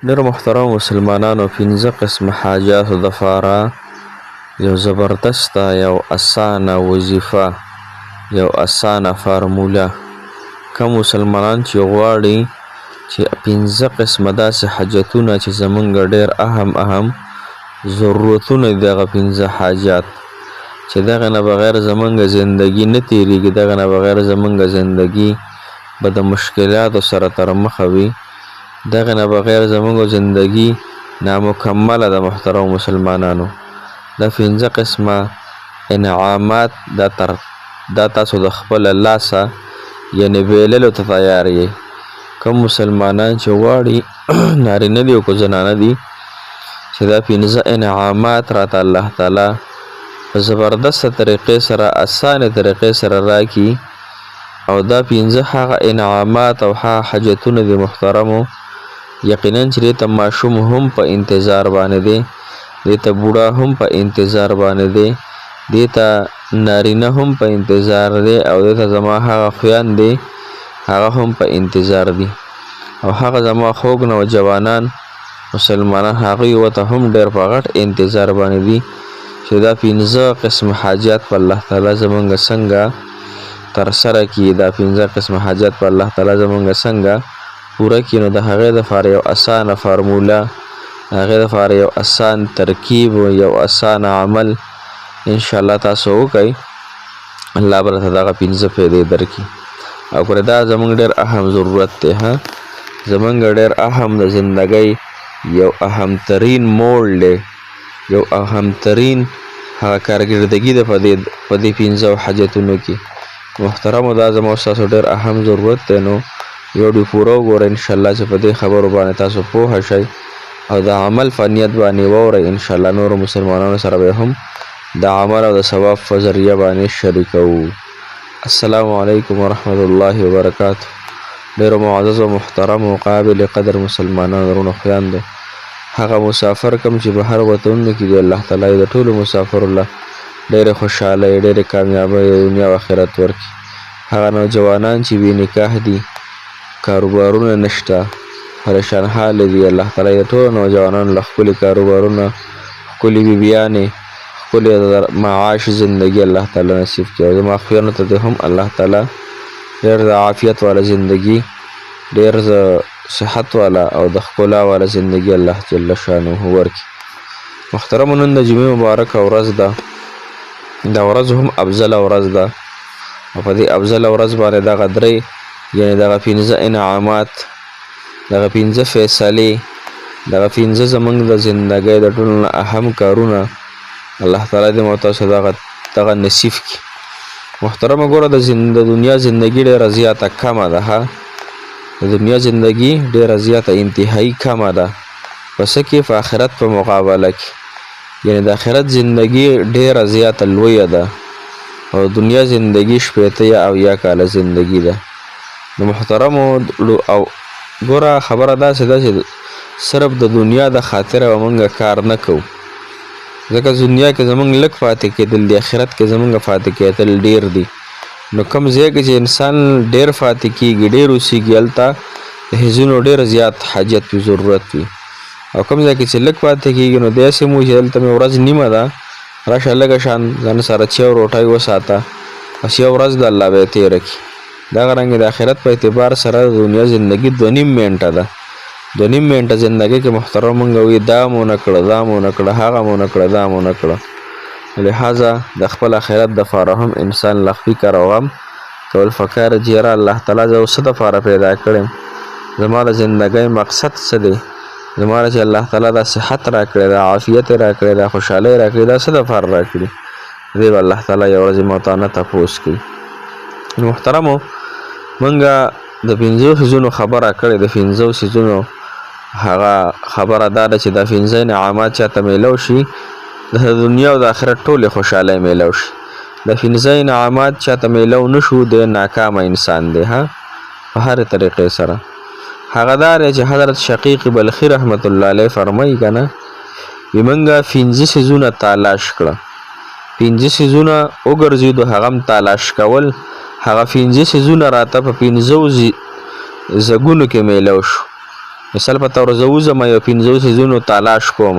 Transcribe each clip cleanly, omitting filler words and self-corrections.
ډېر محترم مسلمانانو، پنځه قسمه حاجاتو دپاره یو زبردسته یو اسانه وظیفه، یو اسانه فارموله. کوم مسلمانان چې غواړي چې پنځه قسمه داسې حاجتونه چې زمونږ ډېر اهم ضرورتونه دي، دغه پنځه حاجات چې دغه نه بغیر زمونږ زندگی نه تیریږي، دغه نه بغیر زمونږ زندگی به د مشکلاتو سره تر مخه وي، دغه نه بغیر زمونږ زندگی نامکمله ده. محترم مسلمانانو، دا پنځه قسمه انعامات دا تاسو د خپل لاسه یعنی بیللو ته تیار یې. کوم مسلمانان چې غواړي نارینه دي او که زنانه دي چې دا پنځه انعامات راته الله تعالی په زبردسته طریقې سره، اسانه طریقې سره راکړي، او دا پنځه هغه انعامات او هغه حاجتونه دي محترمو، یقینا چې دې ته ماشوم هم په انتظار باندې دی، دې ته بوډا هم په انتظار باندې دی، دې ته نارینه هم په انتظار دی، او دې ته زما هغه خویندې هغه هم په انتظار دي، او هغه زما خوږ نوجوانان مسلمانان هغوی ورته هم ډېر په غټ انتظار باندې دي چې دا پنځه قسم حاجات په الله تعالی زمونږ څنګه ترسره کړي، دا پنځه قسم حاجات په الله تعالی زمونږ څنګه پوره کړي. نو د هغې دپاره یو اسانه فارموله، د هغې دپاره یو اسان ترکیب، یو اسانه عمل انشاءالله تاسو وکئ، الله به راته دغه پنځه فایدې درکړي. او که دا زمونږ ډېر اهم ضرورت دی، زمونږ ډېر اهم د زندګۍ یو اهمترین موړ دی، یو اهمترین هغه کارکردګي ده په دې پنځو حاجتونو کې. محترمو، دا زما ستاسو ډېر اهم ضرورت دی، نو ویډیو پوره وګورئ انشاءالله چې په دې خبرو باندې تاسو پوه شئ او د عمل په نیت باندې واورئ. انشاءالله نورو مسلمانانو سره به هم د عمل او د ثواب په ذریعه باندې شریکوو. السلام علیکم ورحمت الله وبرکاته. ډېرو معزز او محترم او قابل قدر مسلمانانو ورونو خویندو، هغه مسافر کوم چې بهر وطنونو کې دی، الله تعالی د ټولو مسافرو له ډېرې خوشحالۍ، ډېرې کامیابۍ دنیا او آخرت ورکړي. هغه نوجوانان چې بې نکاح دي، کاروبارونه نشته، پریشان حال دي، الله تعالی د ټولو نوجوانانو له ښکلي کاروبارونه، ښکلي بیبیانې، ښکلي معاش زندگی الله تعالی نصیب کړي. او زما خویانو ته هم الله تعالی ډېر د عافیت والا زندگی، ډېر د صحت والا او د ښکلا والا زندگی الله جل شانه ورکړي. محترمو، نن د جمعې مبارکه ورځ ده، دا ورځ هم افضله ورځ ده، او په دې افضله ورځ باندې دغه درې یعنې دغه پنځه انعامات، دغه پنځه فیصلې، دغه پنځه زمونږ د زندګۍ د ټولو نه اهم کارونه الله تعالی دې مو تاسو دغه نصیب کړي. محترمه، ګوره د دنیا زندگی ډېره زیاته کمه ده، د دنیا زندگی ډېره زیاته انتهایی کمه ده، په څه کې؟ په آخرت په مقابله کې، یعنې د آخرت زندگی ډېره زیاته لویه ده، او دنیا زندگی شپېته یا اویا کاله زندگی ده. د محترمو او ګوره خبره داسې ده چې صرف د دنیا د خاطره به مونږ کار نه کوو، ځکه دنیا کې زمونږ لږ پاتې کېدل دي، آخرت کې زمونږ پاتې کېدل ډېر دي. نو کوم ځای کې چې انسان ډېر پاتې کېږي، ډېر اوسېږي، هلته د هیڅونو ډېر زیات حاجت وي، ضرورت وي. او کوم ځای کې چې لږ پاتې کېږي، نو داسې مو چې دلته مې ورځ نیمه ده، راشه لږه شان ځان سره چای او روټۍ وساته، بس یو ورځ د الله به یې تېره کړي. دغه رنګې د آخرت په اعتبار سره د دنیا زندگی 2.5 منټه ده. 2.5 منټه زندگی کې محترم مونږ وي دا مو نه کړه، دا مو نه کړه، هغه مو نه کړه، دا مو نه کړه. لہذا د خپل آخرت دپاره هم انسان له فکر او غم کول پکار چې یاره الله تعالی زه څه دپاره پیدا کړم، زما د زندګۍ مقصد څه دی، زما چې الله تعالی دا صحت راکړی، دا عافیت راکړی، دا خوشحالۍ راکړی، دا څه دپاره راکړي، دې به الله تعالی یوه ورځ ما ته نه تپوس کوي. محترمو، مونږه د پنځو څیزونو خبره کړې، د پنځو څیزونو هغه خبره دا ده چې دا پنځه انعامات چاته میلو شي، د دنیا او د آخرت ټولې خوشحالۍ میلو شي. د پنځه انعامات چاته میلو نه شو، د ناکامه انسان دی په هرې طریقې سره. هغه دا دی چې حضرت شقیق بلخي رحمت الله علیه فرمایي که نه، وي مونږه پنځه څیزونه تالاش کړه، پنځه څیزونه وګرځېدو، هغه هم تالاش کول، هغه پنځه څیزونه راته په پنځو ځګونو کې میلو شو. مثال په تور زه وځم یو 15 سیزونو تلاش کوم،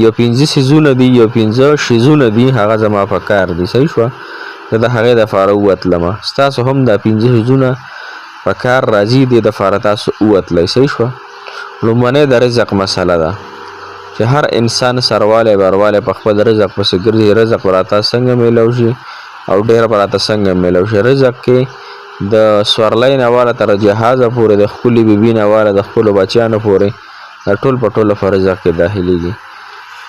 یو 15 سیزونه دي، یو 15 شیزونه دي، هغه زما په کار دي. صحیح شوه؟ زه د هغې دپاره ووتلمه، ستاسو هم دا 15 سیزونه په کار راځي، دې دپاره تاسو ووتلی. صحیح شوه؟ لومړنۍ د رزق مسله ده چې هر انسان سروالی بروالی په خپل رزق پسې ګرځي. رزق به راته څنګه میلاو شي او ډېر به راته څنګه میلاو شي. رزق کې د سورلۍ نه واله تر جهازه پورې، د خپلې بیبي نه واله د خپلو بچیانو پورې، د ټول په ټوله په رزق کې داخلېږي.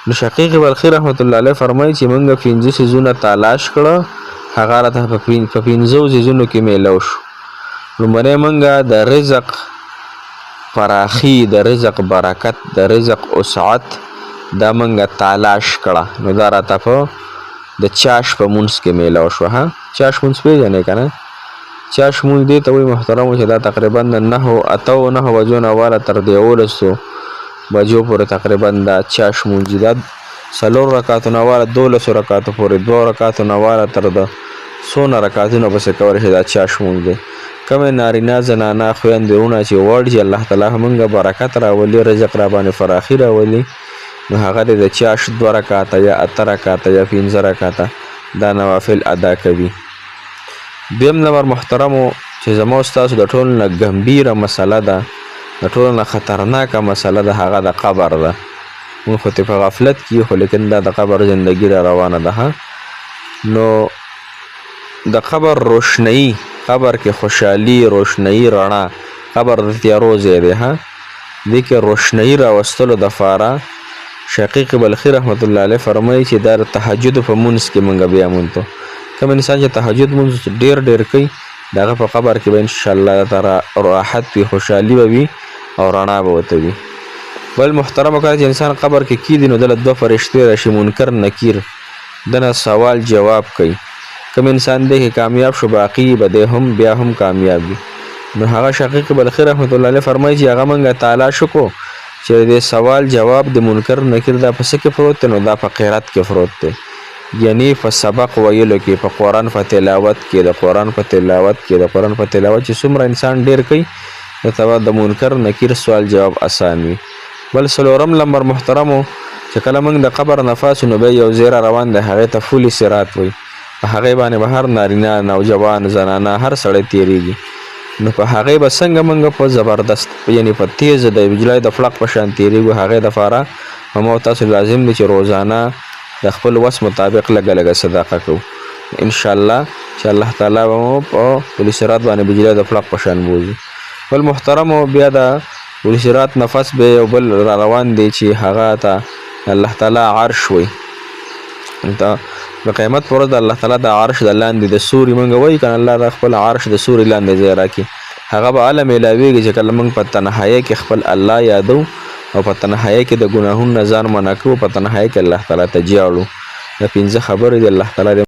نو شقیق بلخي رحمت الله علیه فرمایي چې موږ 15 سیزونه تلاش کړه، هغه راته په 15 سیزونو کې میلاو شو. لومړی موږ د رزق فراخي، د رزق برکت، د رزق وسعت دا موږ تلاش کړه. نو دا راته په د چاش په مونځ کې میلاو شوه. ها، چاش مونځ پېژنئ که نه؟ چاش مونځ دې ته وایي محترمو چې دا تقریبا د 9 بجو نه واله تر 11 بجو پورې تقریبا دا چاش مونځ دي. دا 4 رکعاتو نه واله 12 رکعاتو پورې، 2 رکعاتو نه واله تر د 100 رکعاتونو پسې کولی شي دا چاش مونځ دی. کومې نارینه زنانه خویندې وروڼه چې غواړي چې الله تعالی موږ برکت راولي، رزق را باندې فراخي راولي، نو هغه د چاش 2 رکعاته یا 8 رکعاته یا 15 رکعاته دا نوافل ادا کوي. دویم نمبر محترمو چې زما ستاسو د ټولو نه ګمبیره مسله ده، د ټولو نه خطرناکه مسله ده، هغه د قبر ده. موږ خو په غفلت کې خو لیکن دا د قبر زندګي را روانه ده. نو د قبر روشنایی، قبر کې خوشحالي، روشنایی، رڼا، قبر د تیارو ځای دی. دې کې روشنایی راوستلو دپاره شقیق بلخي رحمت الله علیه فرمایي چې دا د تهجد په مونځ کې موږ بیا مونځو. کوم انسان چې تهجد مونځ ډېر کوي د هغه په قبر کې به انشاءالله تعالی راحت وي، خوشحالي به وي او رڼا به ورته وي. بل محترمو کله چې انسان قبر کې کیدي نو دله 2 فرشتې راشي، منکر نکیر، دنه سوال جواب کوي. کوم انسان دی چې کامیاب شو باقي به دی هم بیا هم کامیاب وي. نو هغه شقیق بلخي رحمت الله علیه فرمایي چې هغه موږ تلاش وکړو چې د سوال جواب د منکر نکیر دا په څه کې پروت دی؟ نو دا په قرات کې پروت دی، یعنی په سبق ویلو کې، په قرآن په تلاوت کې، د قرآن په تلاوت کې، د قرآن په تلاوت چې څومره انسان ډېر کوي نو د منکر نکیر سوال جواب اسان وي. بل 4م نمبر محترمو چې کله موږ د قبر نه پاسو نو بیا یو ځای را روان دی، هغې ته پل صراط وایي. په هغې باندې به هر نارینه، نوجوان، زنانه، هر سړی تېرېږي. نو په هغې به څنګه موږ په زبردست یعنی په تیز د بجلی د فلق په شان تېرېږو. هغې دپاره همو تاسو لازم دی چې روزانه د خپل وس مطابق لږه صدقه کوو. انشاءالله چې الله تعالی به مو په پل صراط باندې بجلی د فلق په شان بوځي. بل محترمو بیا د پل صراط نفس به یو بل را روان دی چې هغه ته الله تعالی عرش وایي. د قیامت پر ورځ د الله تعالی د عرش د لاندې د سوري موږ وایي که نه، الله د خپل عرش د سوري لاندې ځای راکړي. هغه به هله میلاویږي چې کله موږ په تنهایۍ کې خپل الله یادو او په تنهایۍ کې د ګناهونو نه ځان منع کوو، په تنهایۍ کې الله تعالی ته جاړو. دا 5 خبرې دي. الله تعالی